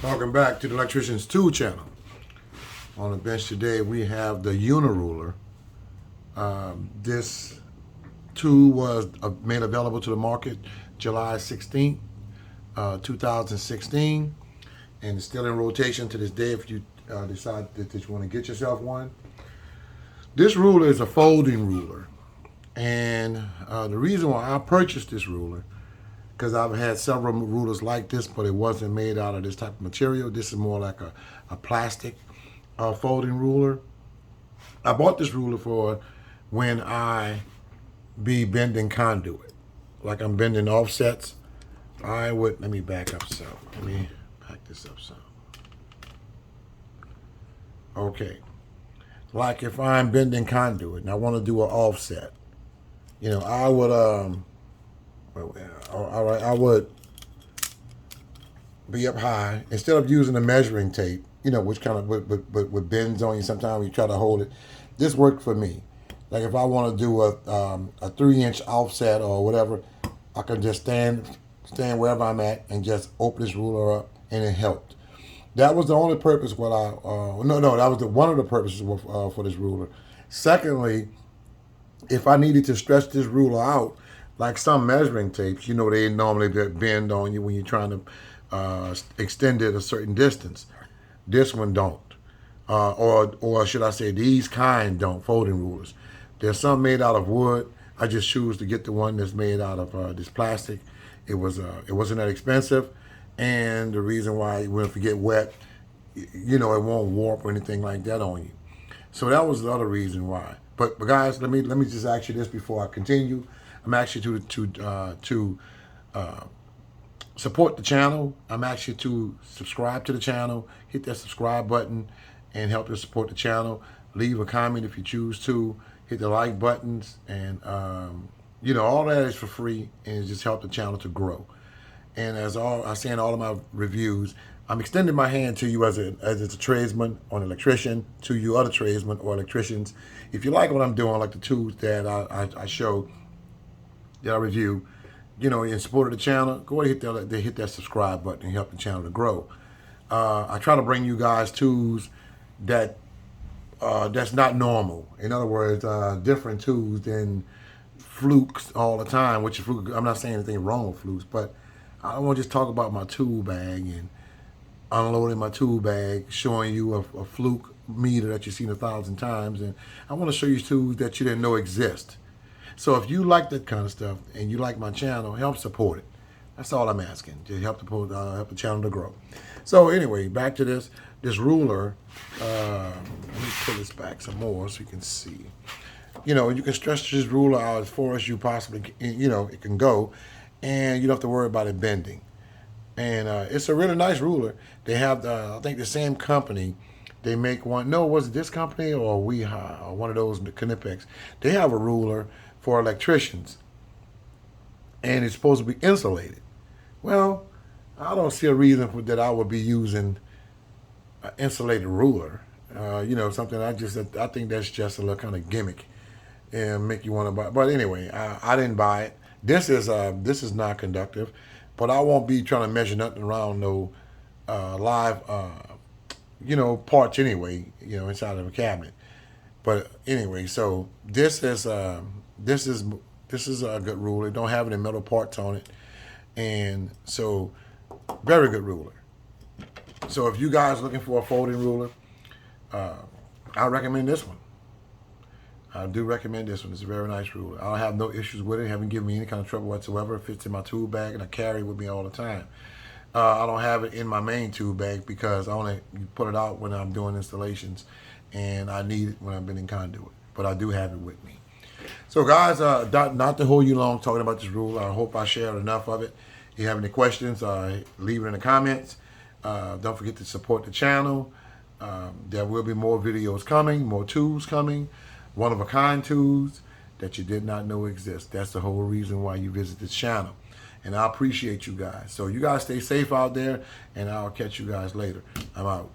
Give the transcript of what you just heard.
Welcome back to the Electrician's Tool channel. On the bench today we have the UNIRULER. This tool was made available to the market July 16th, 2016, and it's still in rotation to this day if you decide that you want to get yourself one. This ruler is a folding ruler, and the reason why I purchased this ruler, because I've had several rulers like this, but it wasn't made out of this type of material. This is more like a plastic folding ruler. I bought this ruler for when I be bending conduit, like I'm bending offsets. Let me back up some. Let me back this up some. Okay. Like if I'm bending conduit and I want to do an offset, I would, I would be up high instead of using a measuring tape, which kind of with bends on you. Sometimes you try to hold it. This worked for me. Like if I want to do a 3-inch offset or whatever, I can just stand wherever I'm at and just open this ruler up, and it helped. That was the only purpose that was one of the purposes for this ruler. Secondly, if I needed to stretch this ruler out, like some measuring tapes, they normally bend on you when you're trying to extend it a certain distance. This one don't. Or should I say these kind don't, folding rulers. There's some made out of wood. I just choose to get the one that's made out of this plastic. It wasn't that expensive. And the reason why, if you get wet, it won't warp or anything like that on you. So that was the other reason why. But guys, let me just ask you this before I continue. I'm asking you to support the channel. I'm asking you to subscribe to the channel. Hit that subscribe button and help to support the channel. Leave a comment if you choose to. Hit the like buttons, and all that is for free, and it just help the channel to grow. And as I say in all of my reviews, I'm extending my hand to you as a tradesman or an electrician, to you other tradesmen or electricians. If you like what I'm doing, like the tools that I show, that I review, in support of the channel, go ahead and hit that subscribe button and help the channel to grow. I try to bring you guys tools that's not normal. In other words, different tools than flukes all the time, which I'm not saying anything wrong with flukes, but I don't want to just talk about my tool bag and unloading my tool bag, showing you a fluke meter that you've seen 1,000 times, and I want to show you tools that you didn't know exist. So if you like that kind of stuff and you like my channel, help support it. That's all I'm asking. Just help the channel to grow. So anyway, back to this ruler. Let me pull this back some more so you can see. You can stretch this ruler out as far as you possibly it can go, and you don't have to worry about it bending. And it's a really nice ruler. They have I think the same company. They make one. No, was it this company or WeHa or one of those Knipex? They have a ruler for electricians, and it's supposed to be insulated. Well, I don't see a reason that I would be using an insulated ruler. Something I think that's just a little kind of gimmick and make you want to buy. But anyway, I didn't buy it. This is not conductive, but I won't be trying to measure nothing around no live parts anyway. Inside of a cabinet. But anyway, so this is a good ruler. It don't have any metal parts on it, and so very good ruler. So if you guys are looking for a folding ruler, I recommend this one. I do recommend this one. It's a very nice ruler. I don't have no issues with it. It haven't given me any kind of trouble whatsoever. It fits in my tool bag, and I carry it with me all the time. I don't have it in my main tool bag because I only put it out when I'm doing installations, and I need it when I'm bending conduit. But I do have it with me. So guys, not to hold you long talking about this ruler. I hope I shared enough of it. If you have any questions, leave it in the comments. Don't forget to support the channel. There will be more videos coming, more tools coming, one-of-a-kind tools that you did not know exist. That's the whole reason why you visit this channel. And I appreciate you guys. So you guys stay safe out there, and I'll catch you guys later. I'm out.